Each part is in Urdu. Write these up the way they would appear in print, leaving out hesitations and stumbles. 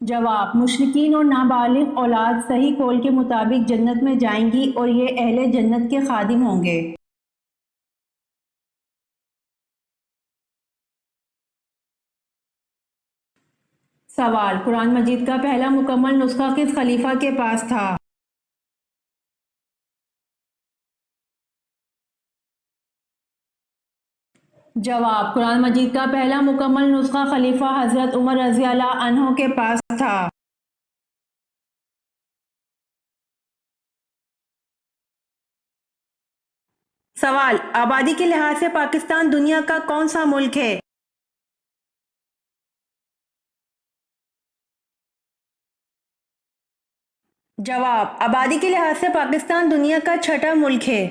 جواب: مشرکین اور نابالغ اولاد صحیح قول کے مطابق جنت میں جائیں گی اور یہ اہل جنت کے خادم ہوں گے۔ سوال: قرآن مجید کا پہلا مکمل نسخہ کس خلیفہ کے پاس تھا؟ جواب: قرآن مجید کا پہلا مکمل نسخہ خلیفہ حضرت عمر رضی اللہ عنہ کے پاس تھا۔ سوال: آبادی کے لحاظ سے پاکستان دنیا کا کون سا ملک ہے؟ جواب: آبادی کے لحاظ سے پاکستان دنیا کا چھٹا ملک ہے۔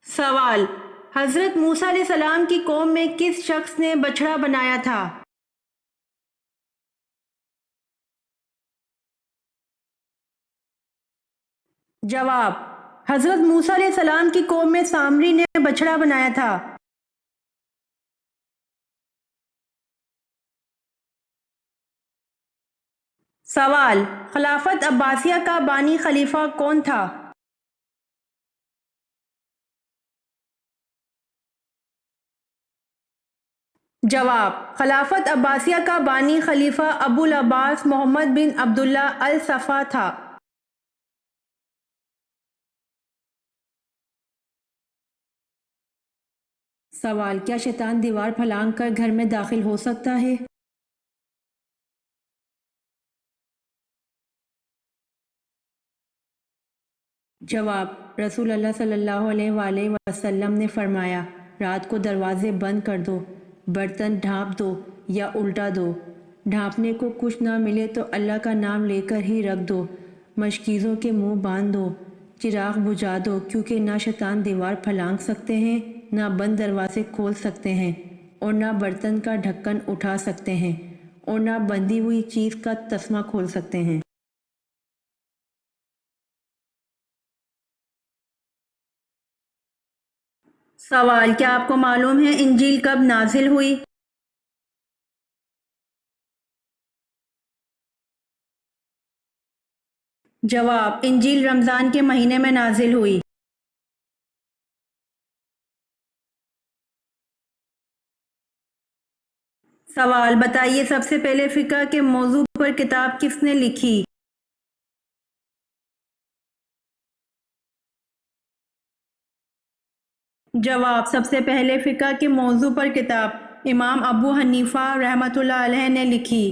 سوال: حضرت موسیٰ علیہ السلام کی قوم میں کس شخص نے بچڑا بنایا تھا؟ جواب: حضرت موسیٰ علیہ السلام کی قوم میں سامری نے بچڑا بنایا تھا۔ سوال: خلافت عباسیہ کا بانی خلیفہ کون تھا؟ جواب: خلافت عباسیہ کا بانی خلیفہ ابو العباس محمد بن عبداللہ الصفا تھا۔ سوال: کیا شیطان دیوار پھلانگ کر گھر میں داخل ہو سکتا ہے؟ جواب: رسول اللہ صلی اللہ علیہ وآلہ وسلم نے فرمایا، رات کو دروازے بند کر دو، برتن ڈھانپ دو یا الٹا دو۔ ڈھانپنے کو کچھ نہ ملے تو اللہ کا نام لے کر ہی رکھ دو۔ مشکیزوں کے منہ باندھ دو، چراغ بجھا دو، کیونکہ نہ شیطان دیوار پھلانگ سکتے ہیں، نہ بند دروازے کھول سکتے ہیں، اور نہ برتن کا ڈھکن اٹھا سکتے ہیں، اور نہ بندھی ہوئی چیز کا تسمہ کھول سکتے ہیں۔ سوال: کیا آپ کو معلوم ہے انجیل کب نازل ہوئی؟ جواب: انجیل رمضان کے مہینے میں نازل ہوئی۔ سوال: بتائیے سب سے پہلے فقہ کے موضوع پر کتاب کس نے لکھی؟ جواب: سب سے پہلے فقہ کے موضوع پر کتاب امام ابو حنیفہ رحمۃ اللہ علیہ نے لکھی۔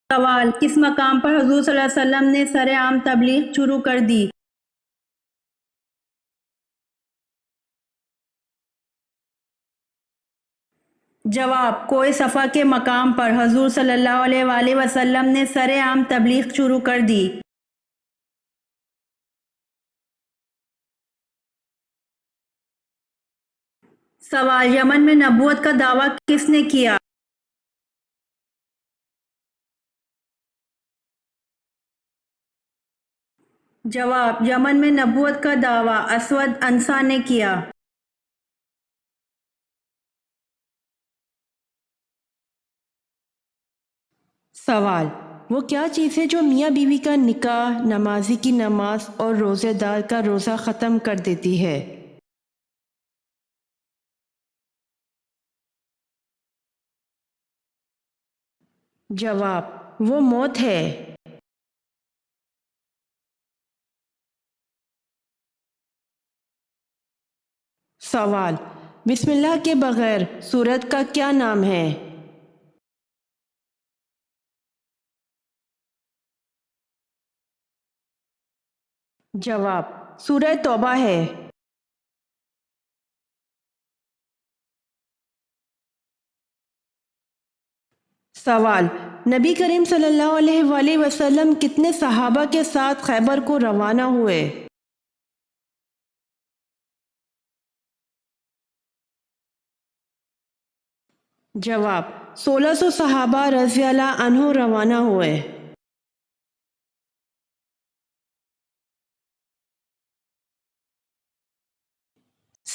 سوال: کس مقام پر حضور صلی اللہ علیہ وسلم نے سر عام تبلیغ شروع کر دی؟ جواب: کوہ صفا کے مقام پر حضور صلی اللہ علیہ وآلہ وسلم نے سر عام تبلیغ شروع کر دی۔ سوال: یمن میں نبوت کا دعویٰ کس نے کیا؟ جواب: یمن میں نبوت کا دعویٰ اسود عنسی نے کیا۔ سوال: وہ کیا چیز ہے جو میاں بیوی کا نکاح، نمازی کی نماز اور روزہ دار کا روزہ ختم کر دیتی ہے؟ جواب: وہ موت ہے۔ سوال: بسم اللہ کے بغیر سورت کا کیا نام ہے؟ جواب: سورہ توبہ ہے۔ سوال: نبی کریم صلی اللہ علیہ وآلہ وسلم کتنے صحابہ کے ساتھ خیبر کو روانہ ہوئے؟ جواب: 1600 صحابہ رضی اللہ عنہ روانہ ہوئے۔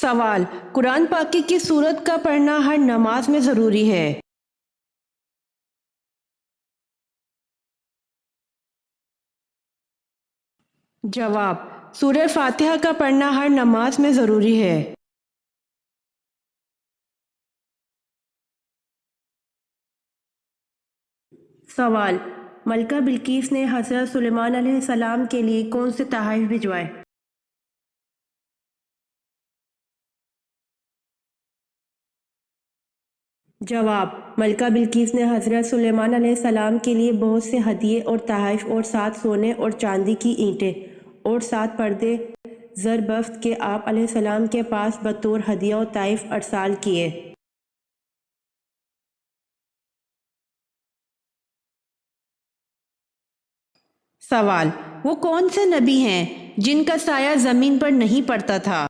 سوال: قرآن پاک کی کس سورت کا پڑھنا ہر نماز میں ضروری ہے؟ جواب: سورہ فاتحہ کا پڑھنا ہر نماز میں ضروری ہے۔ سوال: ملکہ بلقیس نے حضرت سلیمان علیہ السلام کے لیے کون سے تحائف بھجوائے؟ جواب: ملکہ بلقیس نے حضرت سلیمان علیہ السلام کے لیے بہت سے ہدیے اور تحائف اور 7 سونے اور چاندی کی اینٹیں اور 7 پردے زر بفت کے آپ علیہ السلام کے پاس بطور ہدیہ و تحائف ارسال کیے۔ سوال: وہ کون سے نبی ہیں جن کا سایہ زمین پر نہیں پڑتا تھا؟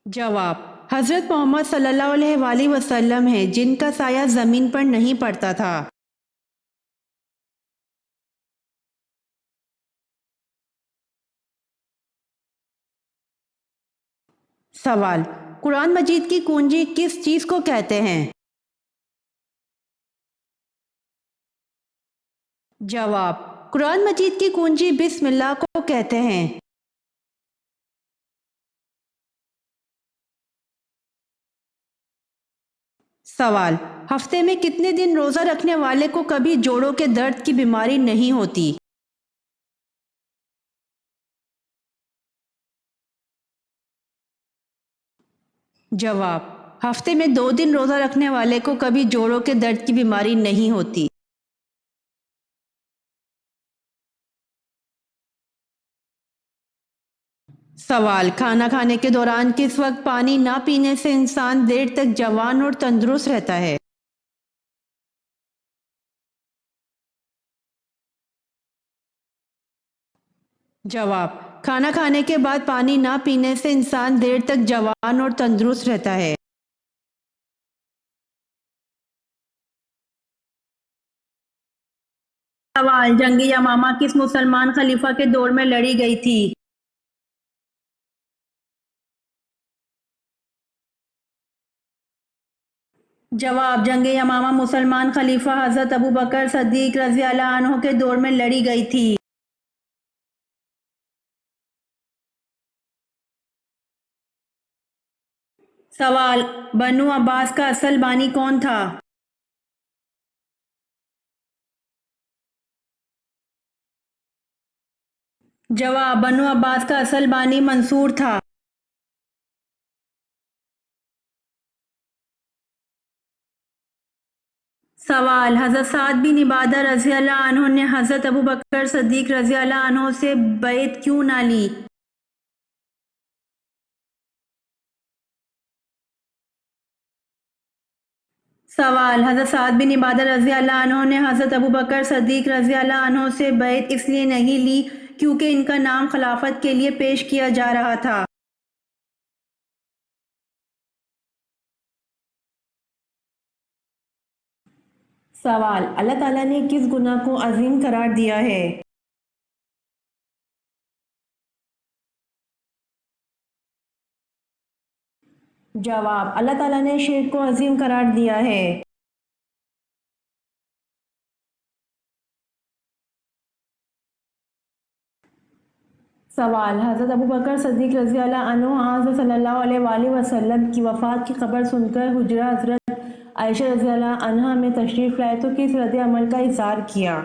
جواب: حضرت محمد صلی اللہ علیہ وآلہ وسلم ہیں جن کا سایہ زمین پر نہیں پڑتا تھا۔ سوال: قرآن مجید کی کنجی کس چیز کو کہتے ہیں؟ جواب: قرآن مجید کی کنجی بسم اللہ کو کہتے ہیں۔ سوال: ہفتے میں کتنے دن روزہ رکھنے والے کو کبھی جوڑوں کے درد کی بیماری نہیں ہوتی؟ جواب: ہفتے میں 2 دن روزہ رکھنے والے کو کبھی جوڑوں کے درد کی بیماری نہیں ہوتی۔ سوال: کھانا کھانے کے دوران کس وقت پانی نہ پینے سے انسان دیر تک جوان اور تندرست رہتا ہے؟ جواب: کھانا کھانے کے بعد پانی نہ پینے سے انسان دیر تک جوان اور تندرست رہتا ہے۔ سوال: جنگ یمامہ کس مسلمان خلیفہ کے دور میں لڑی گئی تھی؟ جواب: جنگ یمامہ مسلمان خلیفہ حضرت ابوبکر صدیق رضی اللہ عنہ کے دور میں لڑی گئی تھی۔ سوال: بنو عباس کا اصل بانی کون تھا؟ جواب: بنو عباس کا اصل بانی منصور تھا۔ سوال: حضرت سعد بن عبادہ رضی اللہ عنہ نے حضرت ابوبکر صدیق رضی اللہ عنہ سے بیعت کیوں نہ لی؟ سوال: حضرت سعد بن عبادہ رضی اللہ عنہ نے حضرت ابوبکر صدیق رضی اللہ عنہ سے بیعت اس لیے نہیں لی کیونکہ ان کا نام خلافت کے لیے پیش کیا جا رہا تھا۔ سوال: اللہ تعالیٰ نے کس گناہ کو عظیم قرار دیا ہے؟ جواب: اللہ تعالیٰ نے شرک کو عظیم قرار دیا ہے۔ سوال: حضرت ابوبکر صدیق رضی اللہ عنہ حضرت صلی اللہ علیہ وآلہ وسلم کی وفات کی خبر سن کر حجرہ حضرت عائشہ رضی اللہ عنہا میں تشریف لائے تو کس رد عمل کا اظہار کیا؟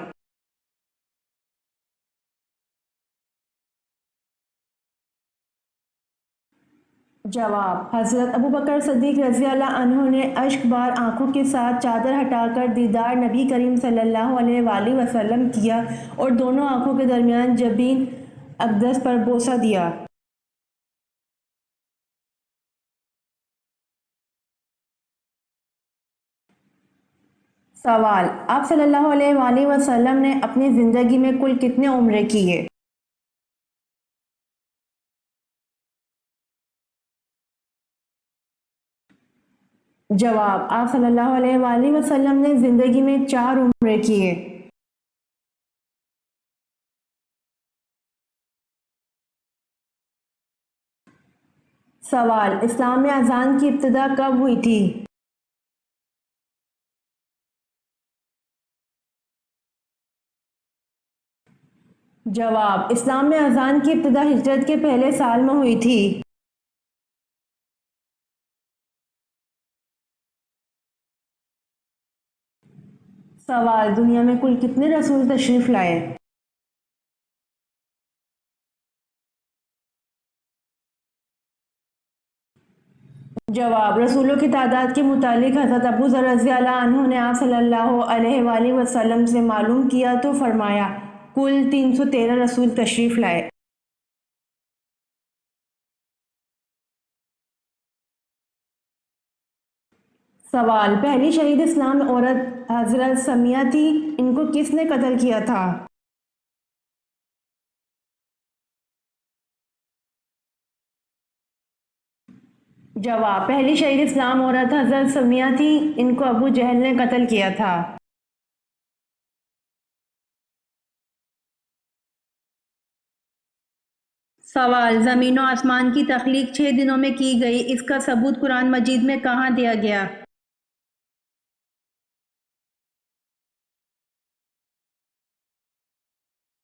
جواب: حضرت ابوبکر صدیق رضی اللہ عنہ نے اشک بار آنکھوں کے ساتھ چادر ہٹا کر دیدار نبی کریم صلی اللہ علیہ وآلہ وسلم کیا اور دونوں آنکھوں کے درمیان جبین اقدس پر بوسہ دیا۔ سوال: آپ صلی اللہ علیہ وآلہ وسلم نے اپنی زندگی میں کل کتنے عمرے کیے؟ جواب: آپ صلی اللہ علیہ وآلہ وسلم نے زندگی میں 4 عمرے کیے۔ سوال: اسلام میں اذان کی ابتدا کب ہوئی تھی؟ جواب: اسلام میں اذان کی ابتدا ہجرت کے پہلے سال میں ہوئی تھی۔ سوال: دنیا میں کل کتنے رسول تشریف لائے؟ جواب: رسولوں کی تعداد کے متعلق حضرت ابو ذر رضی اللہ عنہ نے آپ صلی اللہ علیہ وآلہ وسلم سے معلوم کیا تو فرمایا کل 313 رسول تشریف لائے۔ سوال: پہلی شہید اسلام عورت حضرت سمیہ تھی، ان کو کس نے قتل کیا تھا؟ جواب: پہلی شہید اسلام عورت حضرت سمیہ تھی، ان کو ابو جہل نے قتل کیا تھا۔ سوال: زمین و آسمان کی تخلیق 6 دنوں میں کی گئی، اس کا ثبوت قرآن مجید میں کہاں دیا گیا؟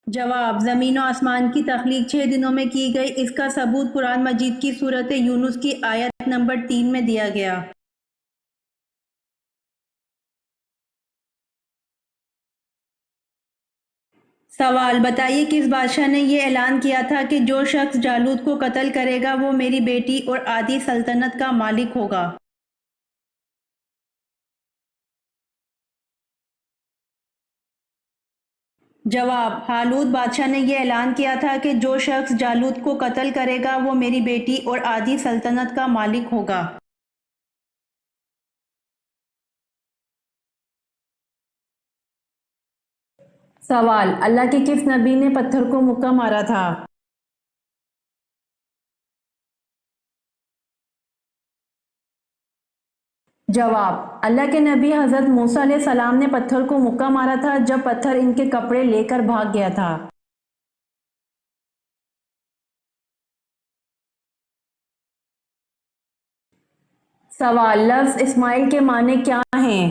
جواب: زمین و آسمان کی تخلیق 6 دنوں میں کی گئی، اس کا ثبوت قرآن مجید کی سورۃ یونس کی آیت نمبر 3 میں دیا گیا۔ سوال: بتائیے کس بادشاہ نے یہ اعلان کیا تھا کہ جو شخص جالوت کو قتل کرے گا وہ میری بیٹی اور آدھی سلطنت کا مالک ہوگا؟ جواب: ہالوت بادشاہ نے یہ اعلان کیا تھا کہ جو شخص جالوت کو قتل کرے گا وہ میری بیٹی اور آدھی سلطنت کا مالک ہوگا۔ سوال: اللہ کے کس نبی نے پتھر کو مکہ مارا تھا؟ جواب: اللہ کے نبی حضرت موسیٰ علیہ السلام نے پتھر کو مکہ مارا تھا جب پتھر ان کے کپڑے لے کر بھاگ گیا تھا۔ سوال: لفظ اسماعیل کے معنی کیا ہیں؟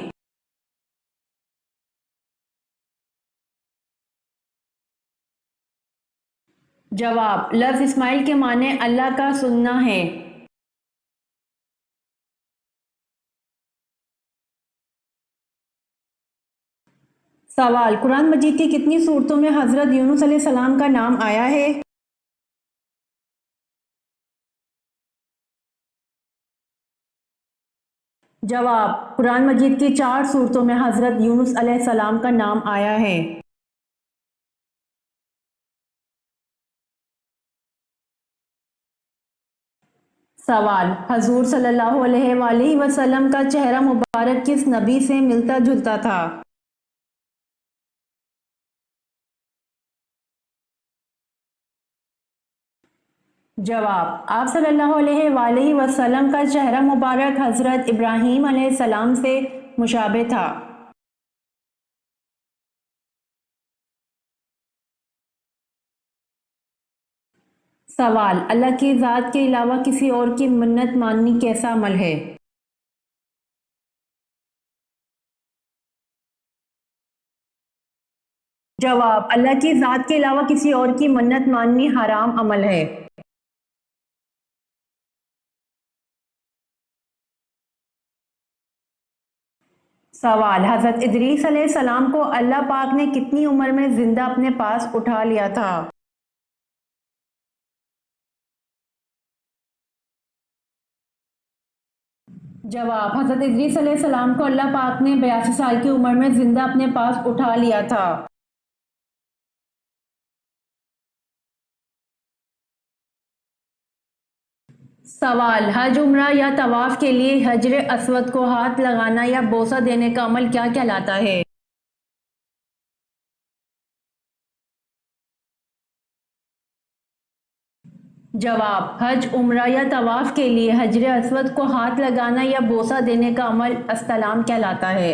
جواب: لفظ اسماعیل کے معنی اللہ کا سننا ہے۔ سوال: قرآن مجید کی کتنی صورتوں میں حضرت یونس علیہ السلام کا نام آیا ہے؟ جواب: قرآن مجید کی 4 صورتوں میں حضرت یونس علیہ السلام کا نام آیا ہے۔ سوال: حضور صلی اللہ علیہ وآلہ وسلم کا چہرہ مبارک کس نبی سے ملتا جلتا تھا؟ جواب: آپ صلی اللہ علیہ وآلہ وسلم کا چہرہ مبارک حضرت ابراہیم علیہ السلام سے مشابہ تھا۔ سوال: اللہ کی ذات کے علاوہ کسی اور کی منت ماننی کیسا عمل ہے؟ جواب: اللہ کی ذات کے علاوہ کسی اور کی منت ماننی حرام عمل ہے۔ سوال: حضرت ادریس علیہ السلام کو اللہ پاک نے کتنی عمر میں زندہ اپنے پاس اٹھا لیا تھا؟ جواب: حضرت ادریس علیہ السلام کو اللہ پاک نے 82 سال کی عمر میں زندہ اپنے پاس اٹھا لیا تھا۔ سوال: حج، عمرہ یا طواف کے لیے حجر اسود کو ہاتھ لگانا یا بوسہ دینے کا عمل کیا کہلاتا ہے؟ جواب: حج، عمرہ یا طواف کے لیے حجر اسود کو ہاتھ لگانا یا بوسہ دینے کا عمل استلام کہلاتا ہے۔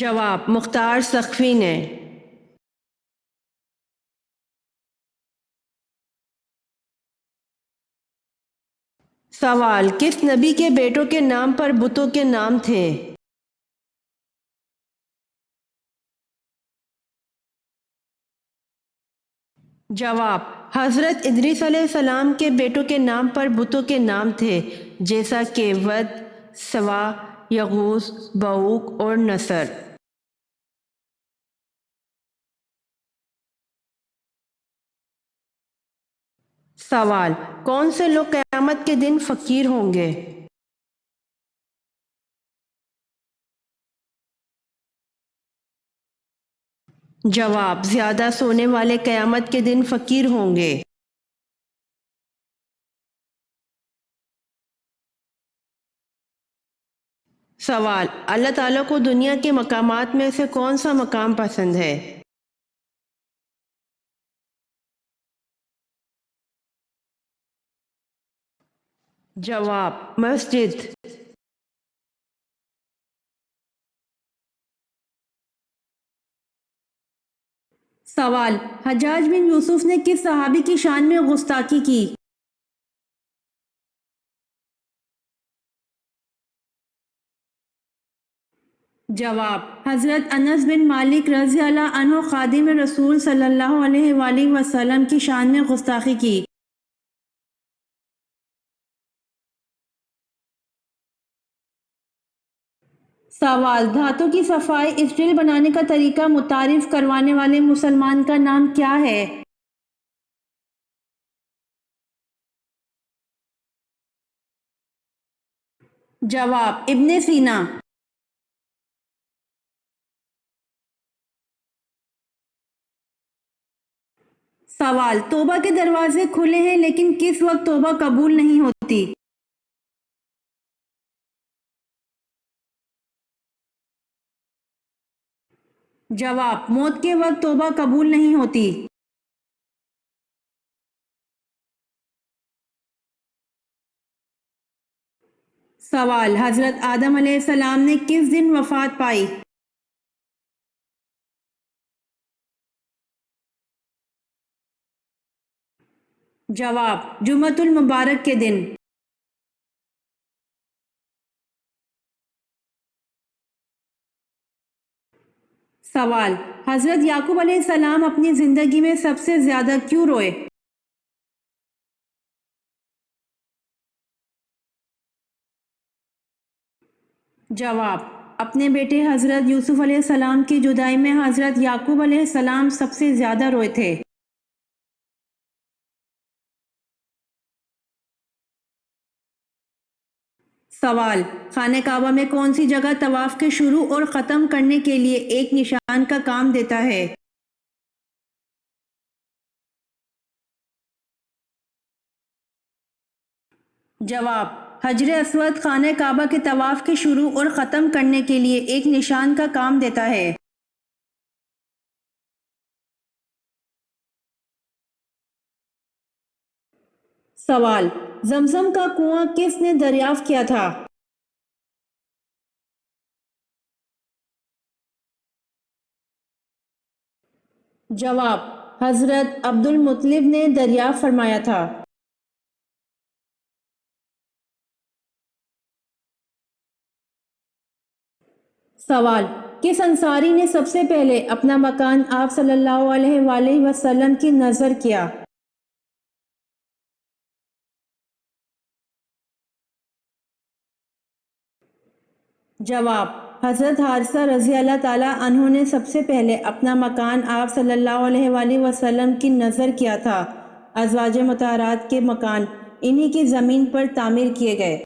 جواب: مختار سقفی نے۔ سوال: کس نبی کے بیٹوں کے نام پر بتوں کے نام تھے؟ جواب: حضرت ادریس علیہ السلام کے بیٹوں کے نام پر بتوں کے نام تھے، جیسا کہ ود، سوا، یغوث، بعوق اور نصر۔ سوال: کون سے لوگ قیامت کے دن فقیر ہوں گے؟ جواب: زیادہ سونے والے قیامت کے دن فقیر ہوں گے۔ سوال: اللہ تعالیٰ کو دنیا کے مقامات میں سے کون سا مقام پسند ہے؟ جواب: مسجد۔ سوال: حجاج بن یوسف نے کس صحابی کی شان میں گستاخی کی؟ جواب: حضرت انس بن مالک رضی اللہ عنہ خادم رسول صلی اللہ علیہ وآلہ وسلم کی شان میں گستاخی کی۔ سوال: دھاتوں کی صفائی اسٹیل بنانے کا طریقہ متعارف کروانے والے مسلمان کا نام کیا ہے؟ جواب: ابن سینا۔ سوال: توبہ کے دروازے کھلے ہیں لیکن کس وقت توبہ قبول نہیں ہوتی؟ جواب: موت کے وقت توبہ قبول نہیں ہوتی۔ سوال: حضرت آدم علیہ السلام نے کس دن وفات پائی؟ جواب: جمعۃ المبارک کے دن۔ سوال: حضرت یعقوب علیہ السلام اپنی زندگی میں سب سے زیادہ کیوں روئے؟ جواب: اپنے بیٹے حضرت یوسف علیہ السلام کی جدائی میں حضرت یعقوب علیہ السلام سب سے زیادہ روئے تھے۔ سوال: خانہ کعبہ میں کون سی جگہ طواف کے شروع اور ختم کرنے کے لیے ایک نشان کا کام دیتا ہے؟ جواب: حجر اسود خانہ کعبہ کے طواف کے شروع اور ختم کرنے کے لیے ایک نشان کا کام دیتا ہے۔ سوال: زمزم کا کنواں کس نے دریافت کیا تھا؟ جواب: حضرت عبد المطلب نے دریافت فرمایا تھا۔ سوال: کس انصاری نے سب سے پہلے اپنا مکان آپ صلی اللہ علیہ وآلہ وسلم کی نظر کیا؟ جواب: حضرت حارثہ رضی اللہ تعالیٰ عنہ نے سب سے پہلے اپنا مکان آپ صلی اللہ علیہ وآلہ وسلم کی نظر کیا تھا۔ ازواج مطہرات کے مکان انہی کی زمین پر تعمیر کیے گئے۔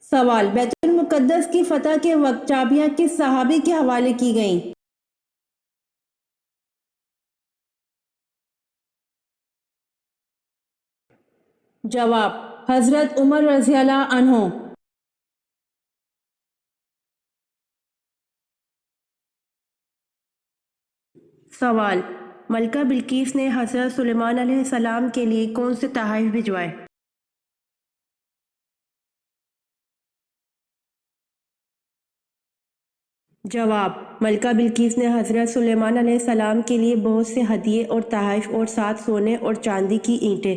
سوال: بیت المقدس کی فتح کے وقت چابیاں کس صحابی کے حوالے کی گئیں؟ جواب: حضرت عمر رضی اللہ عنہ۔ سوال: ملکہ بلقیس نے حضرت سلیمان علیہ السلام کے لیے کون سے تحائف بھجوائے؟ جواب: ملکہ بلقیس نے حضرت سلیمان علیہ السلام کے لیے بہت سے ہدیے اور تحائف اور 7 سونے اور چاندی کی اینٹیں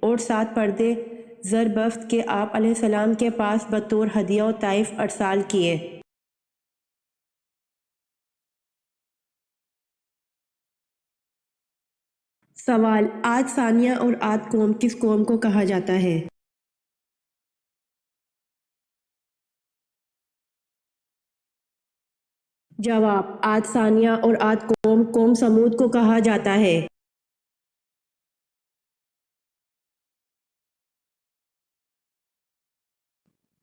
اور 7 پردے زر بفت کے آپ علیہ السلام کے پاس بطور ہدیہ و تحائف ارسال کیے۔ سوال: عاد ثانیہ اور عاد قوم کس قوم کو کہا جاتا ہے؟ جواب: عاد ثانیہ اور عاد قوم قوم سمود کو کہا جاتا ہے۔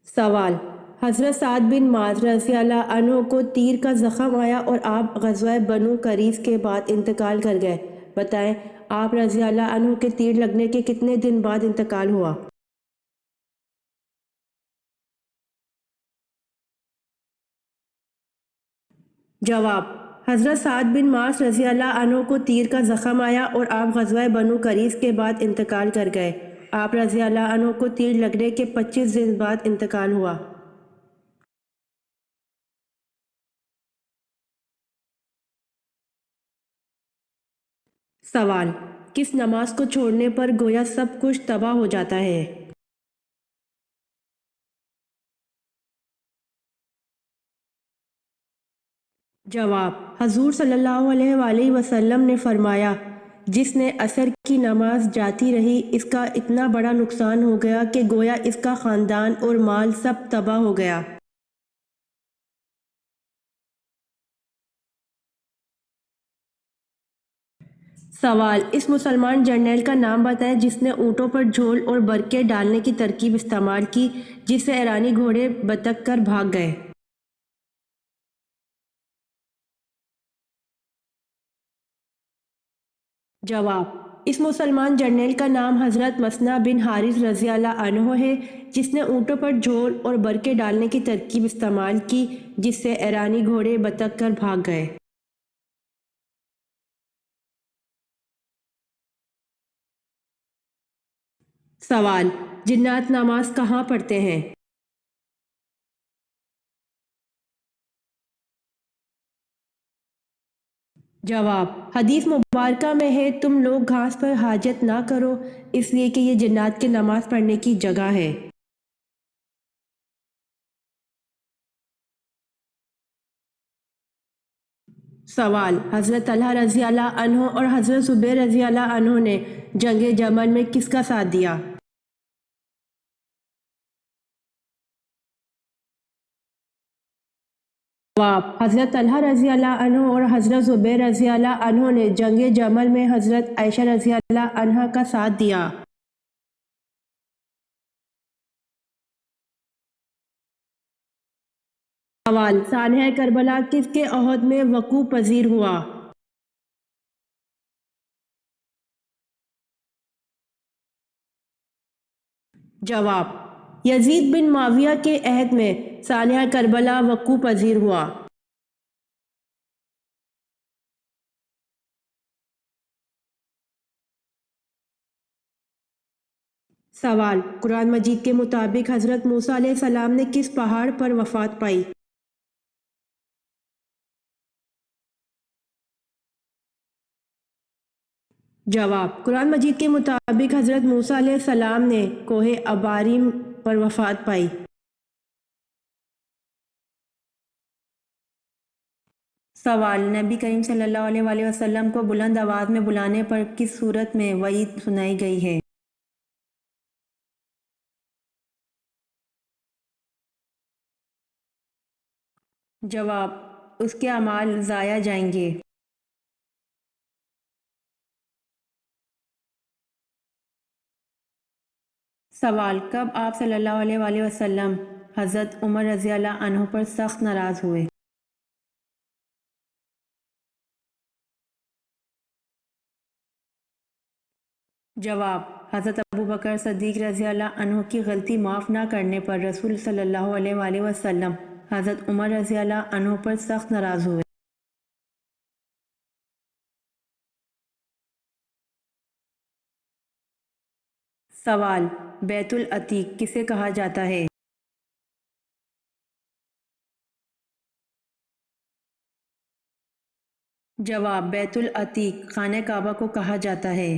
سوال: حضرت سعد بن معاذ رضی اللہ عنہ کو تیر کا زخم آیا اور آپ غزوہ بنو قریظ کے بعد انتقال کر گئے، بتائیں آپ رضی اللہ عنہ کے تیر لگنے کے کتنے دن بعد انتقال ہوا؟ جواب: حضرت سعد بن معاذ رضی اللہ عنہ کو تیر کا زخم آیا اور آپ غزوہ بنو قریظ کے بعد انتقال کر گئے، آپ رضی اللہ عنہ کو تیر لگنے کے 25 دن بعد انتقال ہوا۔ سوال: کس نماز کو چھوڑنے پر گویا سب کچھ تباہ ہو جاتا ہے؟ جواب: حضور صلی اللہ علیہ وآلہ وسلم نے فرمایا، جس نے عصر کی نماز جاتی رہی اس کا اتنا بڑا نقصان ہو گیا کہ گویا اس کا خاندان اور مال سب تباہ ہو گیا۔ سوال: اس مسلمان جرنیل کا نام بتائیں جس نے اونٹوں پر جھول اور برقعے ڈالنے کی ترکیب استعمال کی جس سے ایرانی گھوڑے بتک کر بھاگ گئے۔ جواب: اس مسلمان جرنیل کا نام حضرت مثنہ بن حارث رضی اللہ عنہ ہے جس نے اونٹوں پر جھول اور برقعے ڈالنے کی ترکیب استعمال کی جس سے ایرانی گھوڑے بتک کر بھاگ گئے۔ سوال: جنات نماز کہاں پڑھتے ہیں؟ جواب: حدیث مبارکہ میں ہے تم لوگ گھاس پر حاجت نہ کرو اس لیے کہ یہ جنات کے نماز پڑھنے کی جگہ ہے۔ سوال: حضرت طلحہ رضی اللہ عنہ اور حضرت زبیر رضی اللہ عنہ نے جنگ جمل میں کس کا ساتھ دیا؟ جواب: حضرت طلحہ رضی اللہ عنہ اور حضرت زبیر رضی اللہ عنہ نے جنگ جمل میں حضرت عائشہ رضی اللہ عنہا کا ساتھ دیا۔ سوال: سانحہ کربلا کس کے عہد میں وقوع پذیر ہوا؟ جواب: یزید بن معاویہ کے عہد میں سانحہ کربلا وقوع پذیر ہوا۔ سوال: قرآن مجید کے مطابق حضرت موسیٰ علیہ السلام نے کس پہاڑ پر وفات پائی؟ جواب: قرآن مجید کے مطابق حضرت موسیٰ علیہ السلام نے کوہ اباریم پر وفات پائی۔ سوال: نبی کریم صلی اللہ علیہ وآلہ وسلم کو بلند آواز میں بلانے پر کس صورت میں وعید سنائی گئی ہے؟ جواب: اس کے اعمال ضائع جائیں گے۔ سوال: کب آپ صلی اللہ علیہ وآلہ وسلم حضرت عمر رضی اللہ عنہ پر سخت ناراض ہوئے؟ جواب: حضرت ابوبکر صدیق رضی اللہ عنہ کی غلطی معاف نہ کرنے پر رسول صلی اللہ علیہ وآلہ وسلم حضرت عمر رضی اللہ عنہ پر سخت ناراض ہوئے۔ سوال: بیت العتیق کسے کہا جاتا ہے؟ جواب: بیت العتیق خانہ کعبہ کو کہا جاتا ہے۔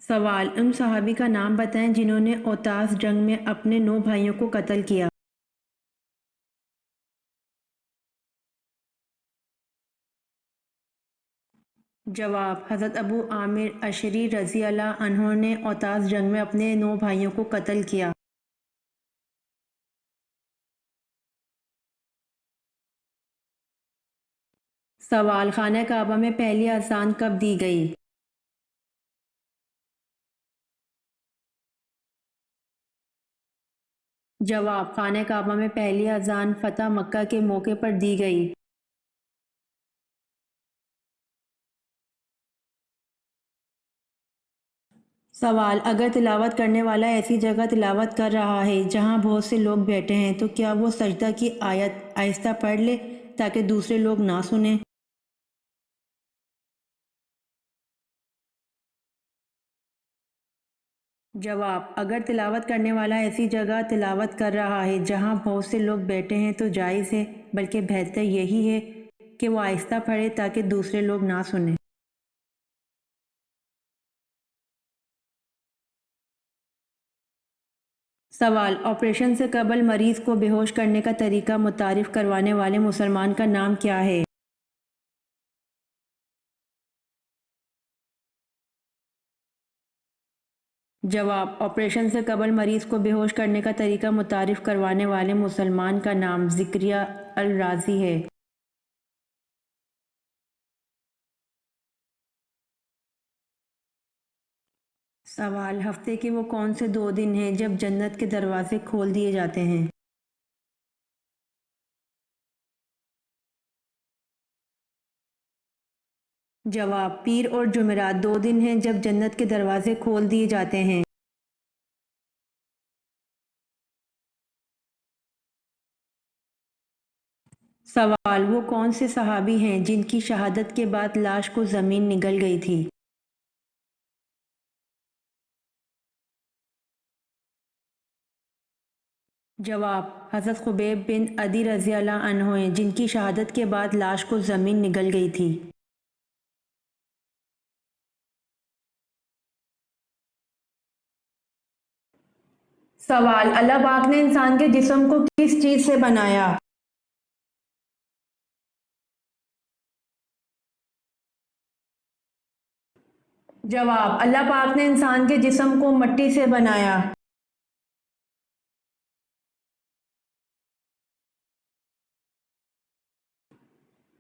سوال: ان صحابی کا نام بتائیں جنہوں نے اوتاس جنگ میں اپنے 9 بھائیوں کو قتل کیا۔ جواب: حضرت ابو عامر اشعری رضی اللہ عنہ نے اوتاس جنگ میں اپنے 9 بھائیوں کو قتل کیا۔ سوال: خانہ کعبہ میں پہلی اذان کب دی گئی؟ جواب: خانہ کعبہ میں پہلی اذان فتح مکہ کے موقع پر دی گئی۔ سوال: اگر تلاوت کرنے والا ایسی جگہ تلاوت کر رہا ہے جہاں بہت سے لوگ بیٹھے ہیں تو کیا وہ سجدہ کی آیت آہستہ پڑھ لے تاکہ دوسرے لوگ نہ سنیں؟ جواب: اگر تلاوت کرنے والا ایسی جگہ تلاوت کر رہا ہے جہاں بہت سے لوگ بیٹھے ہیں تو جائز ہے، بلکہ بہتر یہی ہے کہ وہ آہستہ پڑھے تاکہ دوسرے لوگ نہ سنیں۔ سوال: آپریشن سے قبل مریض کو بے ہوش کرنے کا طریقہ متعارف کروانے والے مسلمان کا نام کیا ہے؟ جواب: آپریشن سے قبل مریض کو بے ہوش کرنے کا طریقہ متعارف کروانے والے مسلمان کا نام زکریا الرازی ہے۔ سوال: ہفتے کے وہ کون سے 2 دن ہیں جب جنت کے دروازے کھول دیے جاتے ہیں؟ جواب: پیر اور جمعرات 2 دن ہیں جب جنت کے دروازے کھول دیے جاتے ہیں۔ سوال: وہ کون سے صحابی ہیں جن کی شہادت کے بعد لاش کو زمین نگل گئی تھی؟ جواب: حضرت خبیب بن عدی رضی اللہ عنہ ہیں جن کی شہادت کے بعد لاش کو زمین نگل گئی تھی۔ سوال: اللہ پاک نے انسان کے جسم کو کس چیز سے بنایا؟ جواب: اللہ پاک نے انسان کے جسم کو مٹی سے بنایا۔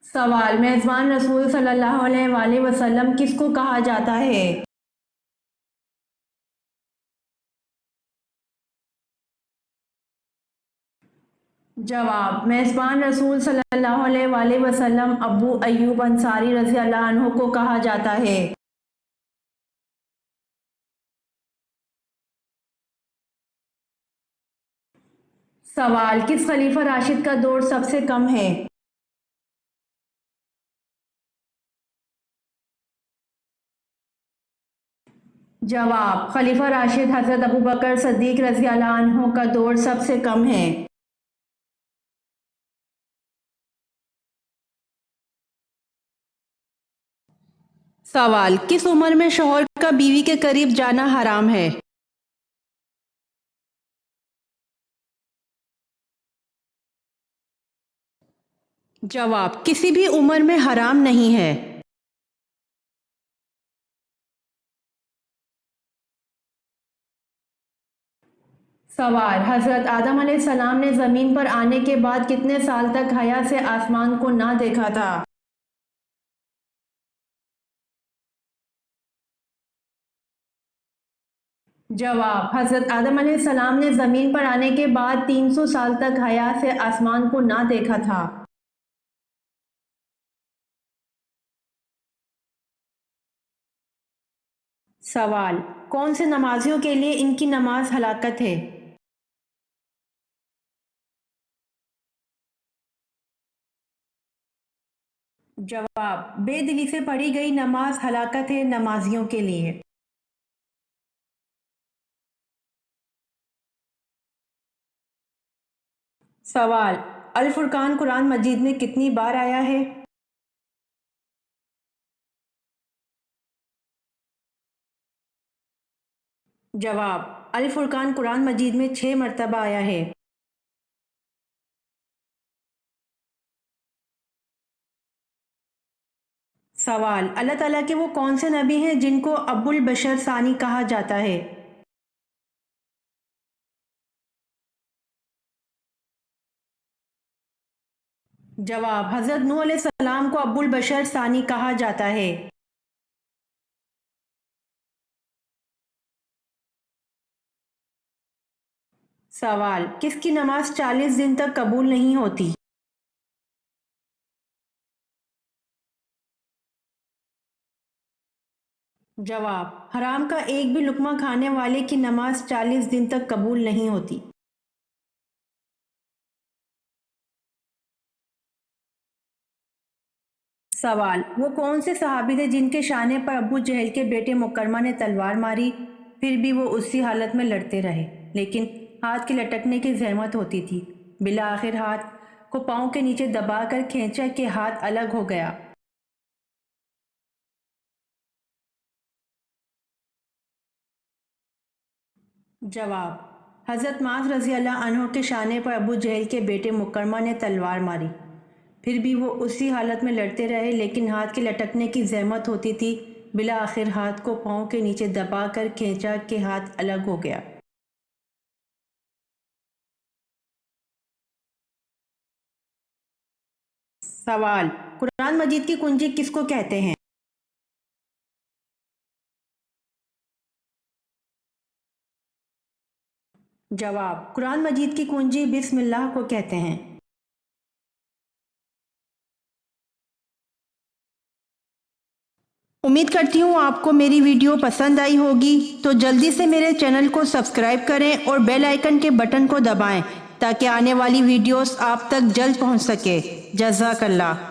سوال: میزبان رسول صلی اللہ علیہ وآلہ وسلم کس کو کہا جاتا ہے؟ جواب: میزبان رسول صلی اللہ علیہ وآلہ وسلم ابو ایوب انصاری رضی اللہ عنہ کو کہا جاتا ہے۔ سوال: کس خلیفہ راشد کا دور سب سے کم ہے؟ جواب: خلیفہ راشد حضرت ابوبکر صدیق رضی اللہ عنہ کا دور سب سے کم ہے۔ سوال: کس عمر میں شوہر کا بیوی کے قریب جانا حرام ہے؟ جواب: کسی بھی عمر میں حرام نہیں ہے۔ سوال: حضرت آدم علیہ السلام نے زمین پر آنے کے بعد کتنے سال تک حیا سے آسمان کو نہ دیکھا تھا؟ جواب: حضرت آدم علیہ السلام نے زمین پر آنے کے بعد 300 سال تک حیا سے آسمان کو نہ دیکھا تھا۔ سوال: کون سے نمازیوں کے لیے ان کی نماز ہلاکت ہے؟ جواب: بے دلی سے پڑھی گئی نماز ہلاکت ہے نمازیوں کے لیے۔ سوال: الفرقان قرآن مجید میں کتنی بار آیا ہے؟ جواب: الفرقان قرآن مجید میں 6 مرتبہ آیا ہے۔ سوال: اللہ تعالیٰ کے وہ کون سے نبی ہیں جن کو ابو البشر ثانی کہا جاتا ہے؟ جواب: حضرت نوح علیہ السلام کو ابو البشر ثانی کہا جاتا ہے۔ سوال: کس کی نماز 40 دن تک قبول نہیں ہوتی؟ جواب: حرام کا ایک بھی لقمہ کھانے والے کی نماز 40 دن تک قبول نہیں ہوتی۔ سوال: وہ کون سے صحابی تھے جن کے شانے پر ابو جہل کے بیٹے مکرمہ نے تلوار ماری، پھر بھی وہ اسی حالت میں لڑتے رہے لیکن ہاتھ کے لٹکنے کی زحمت ہوتی تھی؟ بالآخر ہاتھ کو پاؤں کے نیچے دبا کر کھینچا کہ ہاتھ الگ ہو گیا۔ جواب: حضرت معاذ رضی اللہ عنہ کے شانے پر ابو جہل کے بیٹے مکرمہ نے تلوار ماری، پھر بھی وہ اسی حالت میں لڑتے رہے لیکن ہاتھ کے لٹکنے کی زحمت ہوتی تھی۔ بالآخر ہاتھ کو پاؤں کے نیچے دبا کر کھینچا کہ ہاتھ الگ ہو گیا۔ سوال: قرآن مجید کی کنجی کس کو کہتے ہیں؟ جواب: قرآن مجید کی کنجی بسم اللہ کو کہتے ہیں۔ امید کرتی ہوں آپ کو میری ویڈیو پسند آئی ہوگی، تو جلدی سے میرے چینل کو سبسکرائب کریں اور بیل آئیکن کے بٹن کو دبائیں تاکہ آنے والی ویڈیوز آپ تک جلد پہنچ سکے۔ جزاک اللہ۔